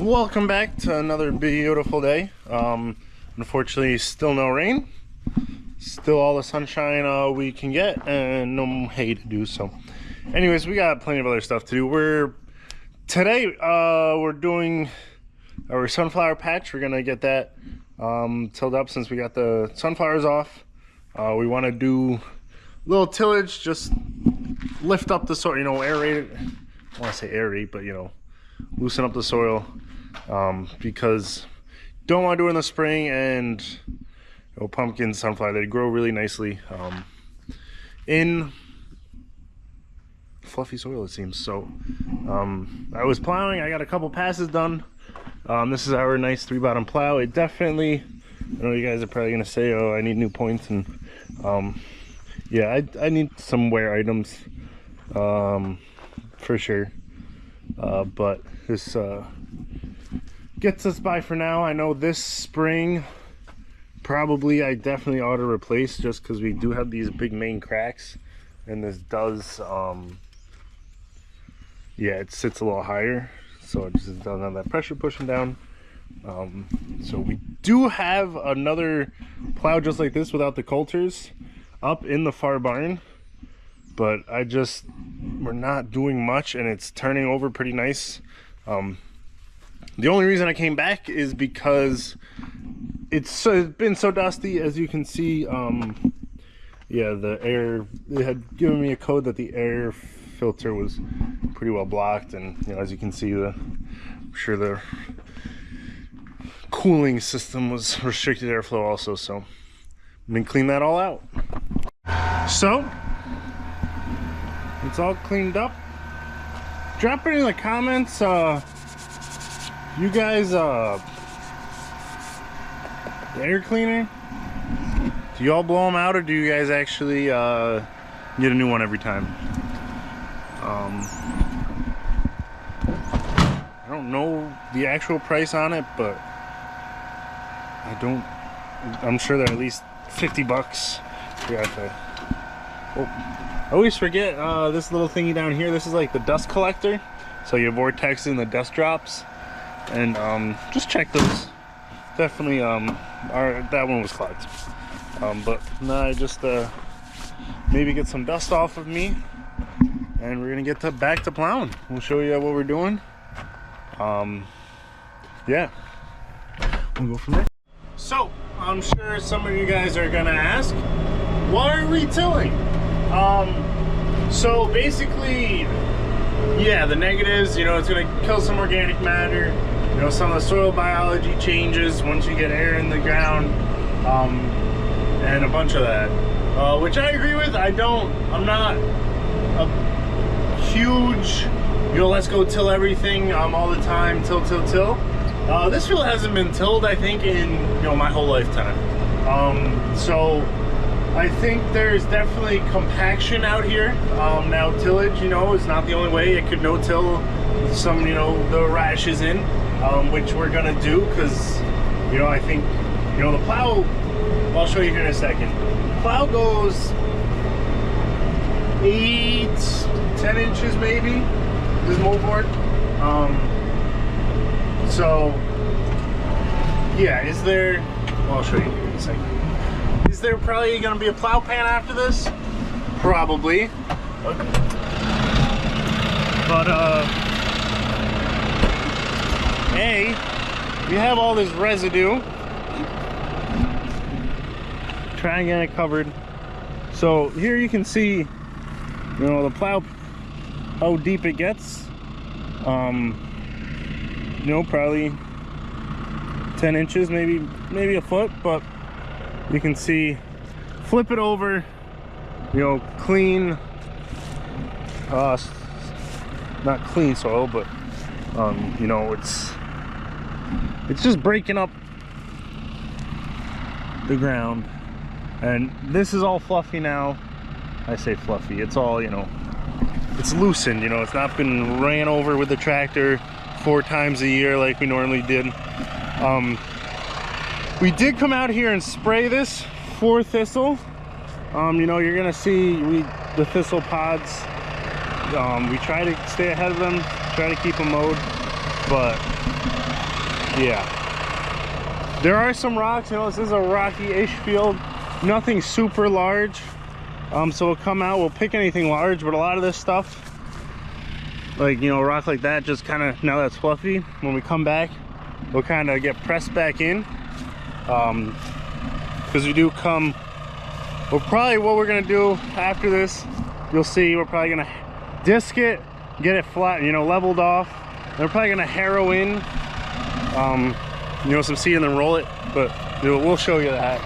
Welcome back to another beautiful day. Unfortunately, still no rain. Still all the sunshine we can get, and no hay to do. So, anyways, we got plenty of other stuff to do. Today we're doing our sunflower patch. We're gonna get that tilled up since we got the sunflowers off. We want to do a little tillage, just lift up the soil, aerate it. I want to say aerate, but loosen up the soil, because don't want to do it in the spring. And pumpkins, sunflower, they grow really nicely in fluffy soil, it seems. So I was plowing, I got a couple passes done. This is our nice 3-bottom plow. It definitely, I know you guys are probably gonna say, oh, I need new points, and yeah, I need some wear items for sure. But this gets us by for now. I know this spring probably I definitely ought to replace, just because we do have these big main cracks, and this does yeah, it sits a little higher, so it just doesn't have that pressure pushing down. So we do have another plow just like this without the coulters up in the far barn, but we're not doing much, and it's turning over pretty nice. The only reason I came back is because it's been so dusty, as you can see. Yeah, the air, it had given me a code that the air filter was pretty well blocked, and as you can see, I'm sure the cooling system was restricted airflow also. So I'm gonna clean that all out. So it's all cleaned up. Drop it in the comments, you guys, the air cleaner, do y'all blow them out, or do you guys actually get a new one every time? I don't know the actual price on it, but I'm sure they're at least 50 bucks. I always forget this little thingy down here. This is like the dust collector, so you vortex in the dust drops, and just check those. Definitely that one was clogged, but no, I just maybe get some dust off of me, and we're gonna get back to plowing. We'll show you what we're doing. Yeah, we'll go from there. So I'm sure some of you guys are gonna ask, why are we tilling? So basically, yeah, the negatives, it's gonna kill some organic matter. Some of the soil biology changes once you get air in the ground, and a bunch of that, which I agree with. I'm not a huge, let's go till everything all the time, till. This field hasn't been tilled, I think, in my whole lifetime. So I think there's definitely compaction out here. Now tillage, is not the only way. It could no-till some, the rashes in, which we're gonna do, because, I think, the plow, I'll show you here in a second. The plow goes 8-10 inches maybe, this moldboard. So, yeah, I'll show you here in a second. Is there probably gonna be a plow pan after this? Probably. But we have all this residue. Try and get it covered. So here you can see, the plow, how deep it gets. Probably 10 inches, maybe a foot, but you can see, flip it over, clean, not clean soil, but it's just breaking up the ground. And this is all fluffy now. I say fluffy, it's all, it's loosened, it's not been ran over with the tractor 4 times a year like we normally did. We did come out here and spray this for thistle. You're gonna see the thistle pods. We try to stay ahead of them, try to keep them mowed, but yeah, there are some rocks. You know, this is a rocky-ish field, nothing super large. So we'll come out, we'll pick anything large, but a lot of this stuff, like, you know, a rock like that, just kind of, now that's fluffy, when we come back, we'll kind of get pressed back in. Because we do come, well, probably what we're gonna do after this, you'll see, we're probably gonna disc it, get it flat, you know, leveled off. And we're probably gonna harrow in, you know, some seed and then roll it, but you know, we'll show you that.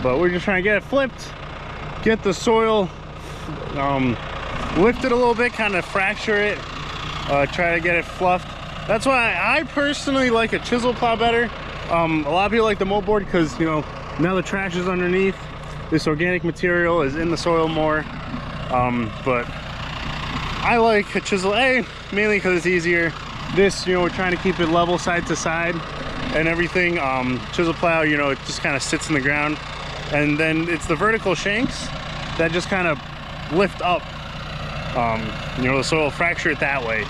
But we're just trying to get it flipped, get the soil lifted a little bit, kind of fracture it, try to get it fluffed. That's why I personally like a chisel plow better. A lot of people like the mow board because, you know, now the trash is underneath, this organic material is in the soil more. But I like a chisel A mainly because it's easier. This, you know, we're trying to keep it level side to side and everything. Chisel plow, you know, it just kind of sits in the ground, and then it's the vertical shanks that just kind of lift up, you know, the soil, fracture it that way,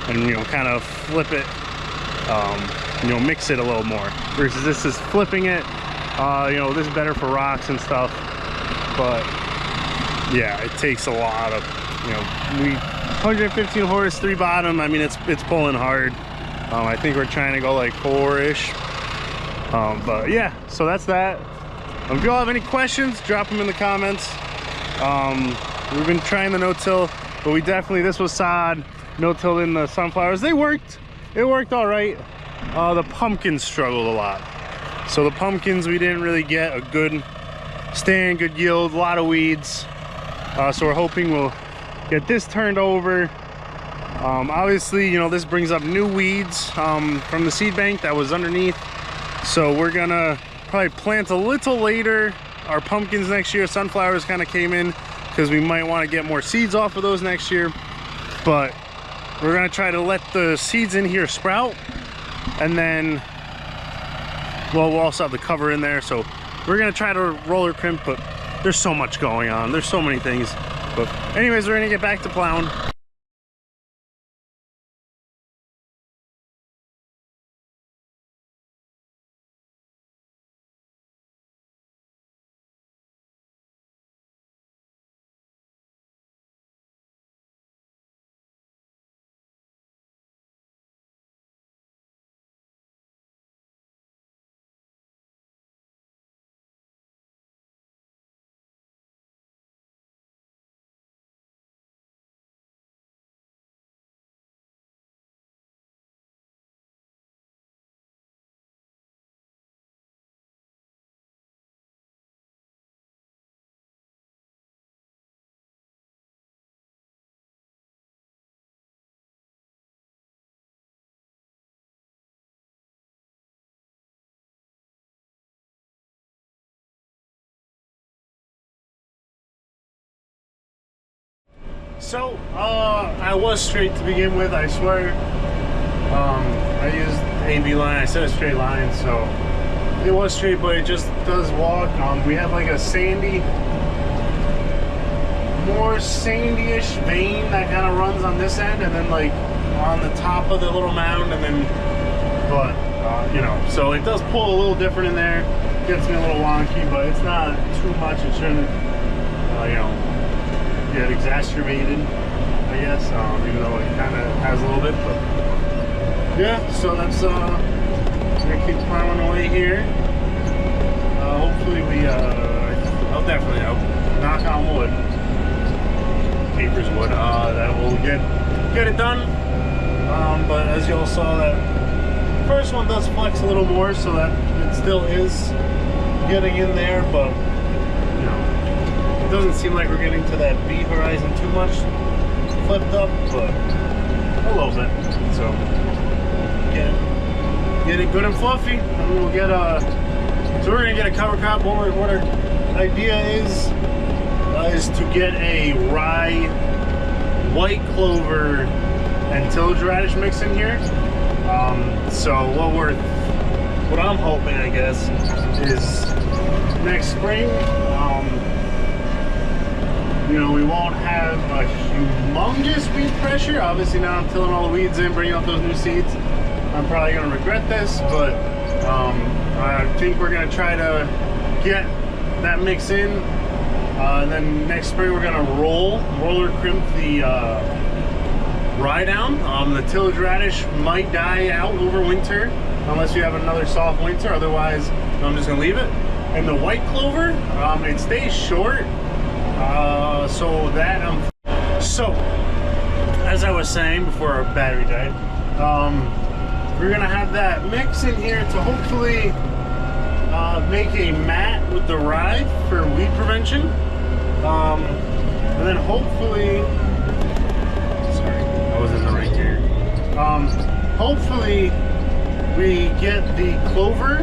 and, you know, kind of flip it, you know, mix it a little more, versus this is flipping it. You know, this is better for rocks and stuff, but yeah, it takes a lot of, you know, 115 horse, 3 bottom. I mean, it's pulling hard. I think we're trying to go like 4-ish. But yeah, so that's that. If you all have any questions, drop them in the comments. We've been trying the no-till, but we definitely, this was sod, no-till in the sunflowers. They worked. It worked all right. The pumpkins struggled a lot. So the pumpkins, we didn't really get a good stand, good yield, a lot of weeds. So we're hoping we'll get this turned over. Obviously, you know, this brings up new weeds from the seed bank that was underneath. So we're gonna probably plant a little later our pumpkins next year. Sunflowers kind of came in because we might want to get more seeds off of those next year. But we're gonna try to let the seeds in here sprout, and then, well, we'll also have the cover in there. So we're gonna try to roller crimp, but there's so much going on. There's so many things. But anyways, we're gonna get back to plowing. So, I was straight to begin with, I swear. I used AB line, I set a straight line, so it was straight, but it just does walk. We have like a sandy, more sandy-ish vein that kind of runs on this end, and then like on the top of the little mound, and then, but, you know, so it does pull a little different in there. Gets me a little wonky, but it's not too much. It shouldn't, you know, get exacerbated, I guess, even though it kind of has a little bit. But yeah, so that's gonna keep plowing away here. Hopefully we I'll definitely knock on wood, paper's wood, that will get it done. But as y'all saw, that first one does flex a little more, so that it still is getting in there, but you know, it doesn't seem like we're getting to that V horizon too much flipped up, but a little bit. So get it good and fluffy, and we'll get so we're gonna get a cover crop. What our idea is to get a rye, white clover, and tillage radish mix in here. So what I'm hoping, I guess, is next spring, you know, we won't have a humongous weed pressure. Obviously now I'm tilling all the weeds in, bringing up those new seeds. I'm probably gonna regret this, but I think we're gonna try to get that mix in, and then next spring we're gonna roller crimp the rye down. The tillage radish might die out over winter unless we have another soft winter. Otherwise, I'm just gonna leave it. And the white clover, it stays short, so that so as I was saying before our battery died, we're gonna have that mix in here to hopefully make a mat with the rye for weed prevention, and then hopefully, sorry, I was in the right gear. Hopefully we get the clover,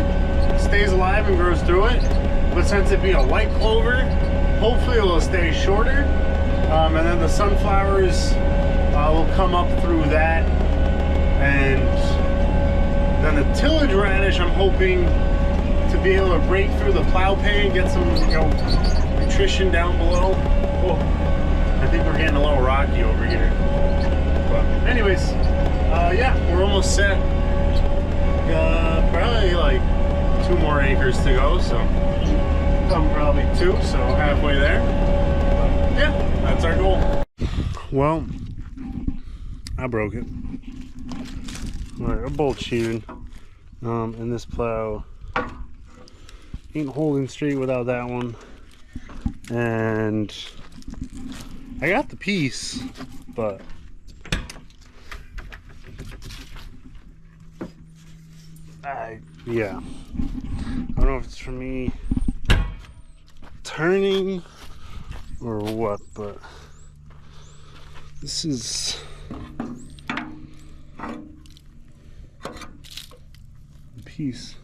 stays alive and grows through it, but since it being a white clover, hopefully it will stay shorter, and then the sunflowers will come up through that, and then the tillage radish I'm hoping to be able to break through the plow pane, get some, you know, nutrition down below. Oh, I think we're getting a little rocky over here. But anyways, yeah, we're almost set. Probably like 2 more acres to go, so probably 2, so halfway there. But yeah, that's our goal. Well, I broke it. Alright, a bolt shearing, and this plow ain't holding straight without that one, and I got the piece, but yeah, I don't know if it's for me turning or what, but this is a piece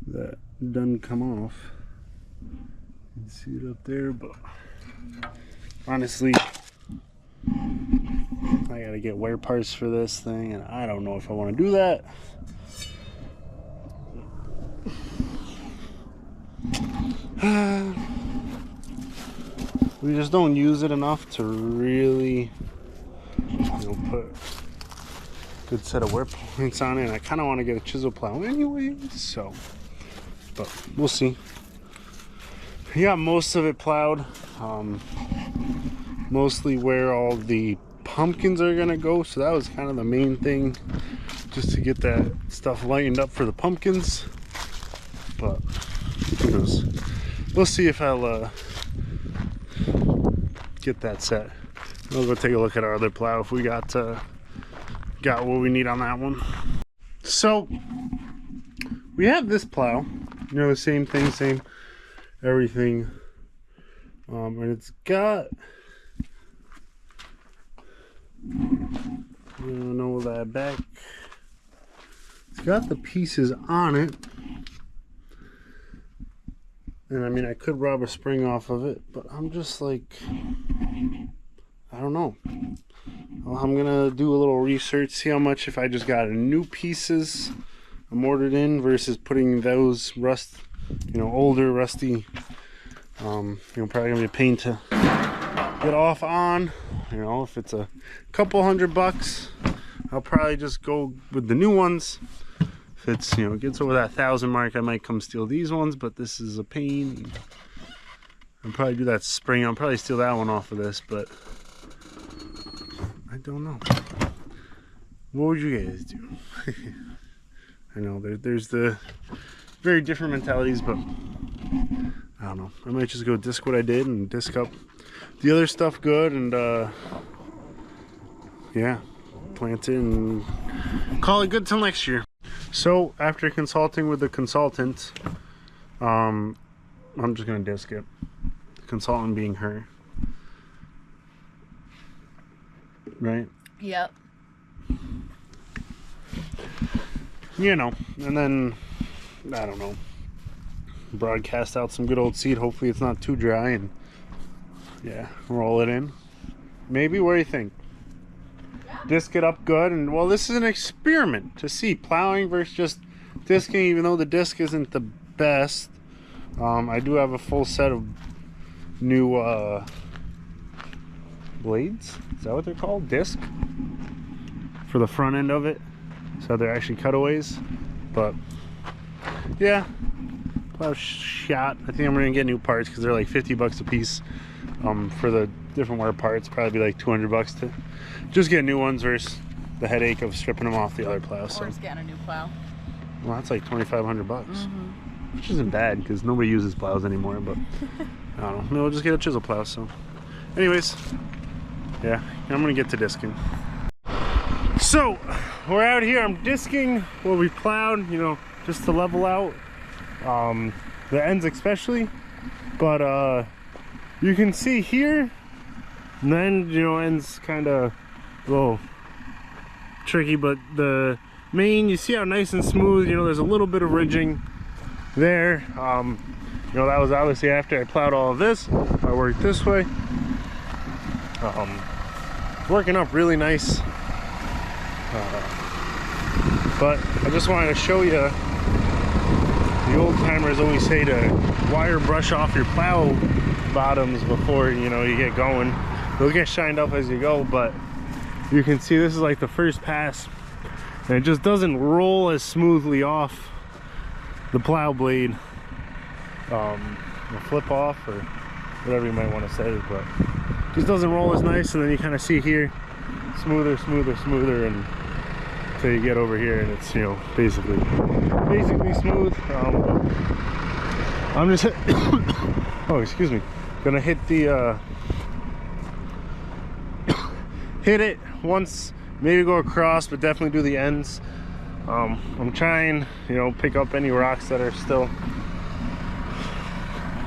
that doesn't come off. You can see it up there, but honestly, I gotta get wear parts for this thing, and I don't know if I want to do that. We just don't use it enough to really, you know, put a good set of wear points on it, and I kind of want to get a chisel plow anyway, so, but we'll see. I got most of it plowed, mostly where all the pumpkins are gonna go, so that was kind of the main thing, just to get that stuff lightened up for the pumpkins. But who knows, we'll see if I'll get that set. We'll go take a look at our other plow if we got what we need on that one. So we have this plow, you know, the same thing, same everything, and it's got, I don't know that back, it's got the pieces on it, and I mean, I could rob a spring off of it, but I'm just like, I don't know. Well, I'm gonna do a little research, see how much if I just got new pieces I'm ordered in versus putting those older rusty, probably gonna be a pain to get off on. You know, if it's a couple $100, I'll probably just go with the new ones. If it's, you know, gets over that 1,000 mark, I might come steal these ones, but this is a pain. I'll probably do that spring. I'll probably steal that one off of this, but I don't know. What would you guys do? I know there's the very different mentalities, but I don't know. I might just go disc what I did and disc up the other stuff good, and yeah, plant it and call it good till next year. So after consulting with the consultant, I'm just gonna disc it. The consultant being her, right? Yep. You know, and then I don't know, broadcast out some good old seed. Hopefully it's not too dry, and yeah, roll it in. Maybe. What do you think? Disc it up good, and well, this is an experiment to see plowing versus just discing, even though the disc isn't the best. I do have a full set of new blades. Is that what they're called? Disc? for the front end of it, so they're actually cutaways. But yeah, plow shot. I think I'm gonna get new parts because they're like 50 bucks a piece. For the different wear parts, probably be like 200 bucks to just get new ones versus the headache of stripping them off the other plow. Or just getting a new plow. Well, that's like 2,500 bucks, which isn't bad because nobody uses plows anymore. But I don't know. Maybe we'll just get a chisel plow. So, anyways, yeah, I'm gonna get to disking. So we're out here. I'm disking what we plowed, you know, just to level out the ends especially. But you can see here, and then, you know, ends kind of a little tricky, but the main, you see how nice and smooth, you know, there's a little bit of ridging there. You know, that was obviously after I plowed all of this. I worked this way. Working up really nice. But I just wanted to show you, the old timers always say to wire brush off your plow bottoms before, you know, you get going. They'll get shined up as you go, but you can see this is like the first pass, and it just doesn't roll as smoothly off the plow blade. The flip off, or whatever you might want to say, but just doesn't roll as nice. And then you kind of see here, smoother, and until you get over here, and it's, you know, basically smooth. I'm just oh, excuse me, gonna hit the hit it once, maybe go across, but definitely do the ends. I'm trying, you know, pick up any rocks that are still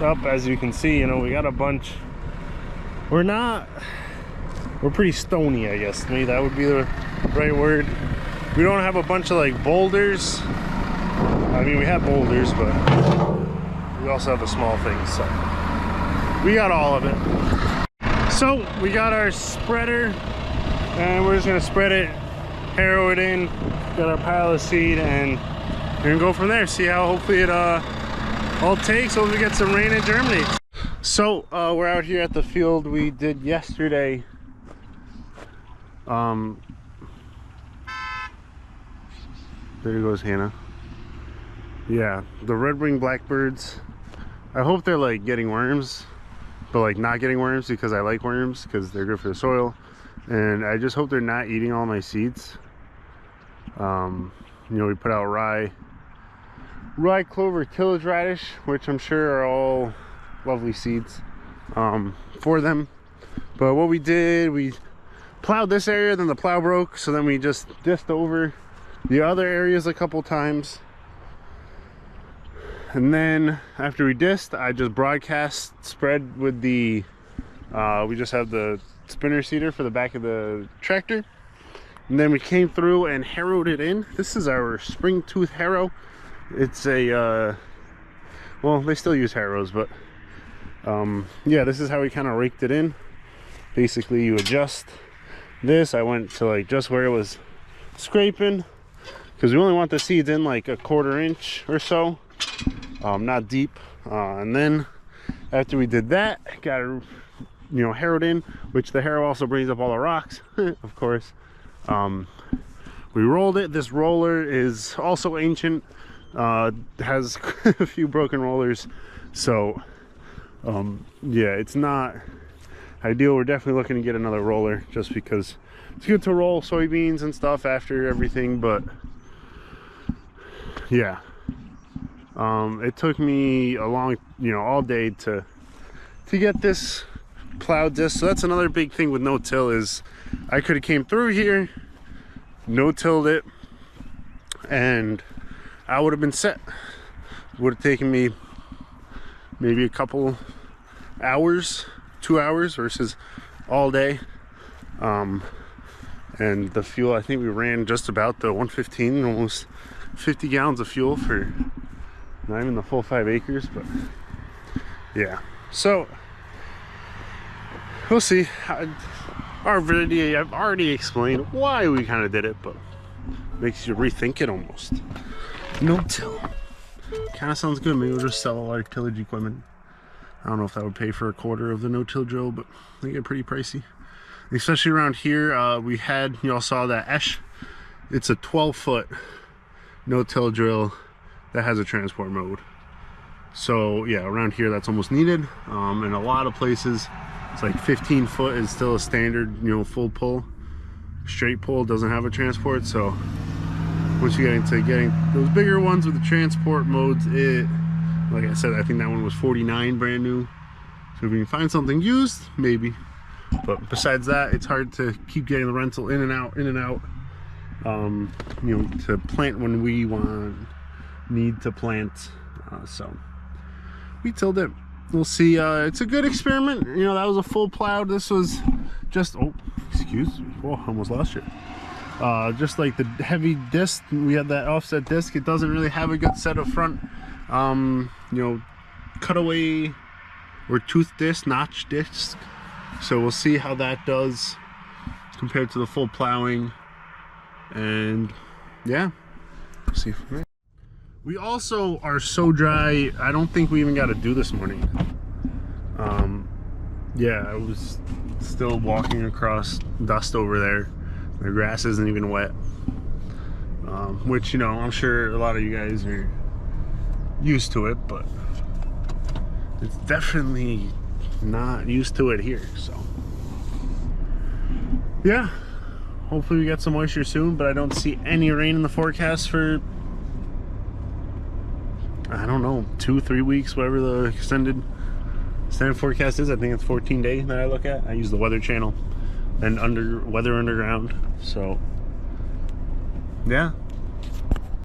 up. As you can see, you know, we got a bunch. We're pretty stony, I guess. Maybe that would be the right word. We don't have a bunch of like boulders. I mean, we have boulders, but we also have the small things, so we got all of it. So we got our spreader, and we're just gonna spread it, harrow it in, got our pile of seed, and we're gonna go from there. See how hopefully it all takes. Hopefully we get some rain and germinate. So we're out here at the field we did yesterday. There goes Hannah. Yeah, the red-winged blackbirds. I hope they're like getting worms, but like not getting worms, because I like worms because they're good for the soil. And I just hope they're not eating all my seeds. You know, we put out rye, clover, tillage radish, which I'm sure are all lovely seeds for them. But what we did, we plowed this area, then the plow broke, so then we just disced over the other areas a couple times. And then after we disced, I just broadcast spread with the we just have the spinner seeder for the back of the tractor, and then we came through and harrowed it in. This is our spring tooth harrow. It's a well, they still use harrows, but yeah, this is how we kind of raked it in. Basically, you adjust this. I went to like just where it was scraping, because we only want the seeds in like a 1/4 inch or so, not deep. And then after we did that, got it, you know, harrowed in, which the harrow also brings up all the rocks, of course. We rolled it. This roller is also ancient, has a few broken rollers, so yeah, it's not ideal. We're definitely looking to get another roller, just because it's good to roll soybeans and stuff after everything. But yeah, it took me a long, you know, all day to get this plowed disc. So that's another big thing with no-till, is I could have came through here, no-tilled it, and I would have been set. Would have taken me maybe a couple hours, 2 hours, versus all day. And the fuel, I think we ran just about the 115, almost 50 gallons of fuel for not even the full 5 acres. But yeah, so we'll see. Our video, I've already explained why we kind of did it, but makes you rethink it almost. No-till kind of sounds good. Maybe we'll just sell all our tillage equipment. I don't know if that would pay for a 1/4 of the no-till drill, but they get pretty pricey, especially around here. We had, you all saw that Esh It's a 12-foot no-till drill that has a transport mode. So yeah, around here that's almost needed. In a lot of places it's like 15 foot is still a standard, you know, full pull. Straight pull doesn't have a transport. So once you get into getting those bigger ones with the transport modes, it, like I said, I think that one was 49 brand new. So if you can find something used, maybe. But besides that, it's hard to keep getting the rental in and out, in and out. You know, to plant when we need to plant. So we tilled it. We'll see. It's a good experiment. You know, that was a full plowed. This was just, oh, excuse me. Whoa, almost lost you. Just like the heavy disc, we had that offset disc. It doesn't really have a good set of front, you know, cutaway or tooth disc, notch disc. So we'll see how that does compared to the full plowing. And yeah, we'll see from there. We also are so dry, I don't think we even got to do this morning. Yeah, I was still walking across dust over there. The grass isn't even wet. Which, you know, I'm sure a lot of you guys are used to it, but it's definitely not used to it here. So yeah, hopefully we get some moisture soon, but I don't see any rain in the forecast for, I don't know, 2-3 weeks, whatever the extended forecast is. I think it's 14-day that I look at. I use the Weather Channel and Weather Underground. So yeah,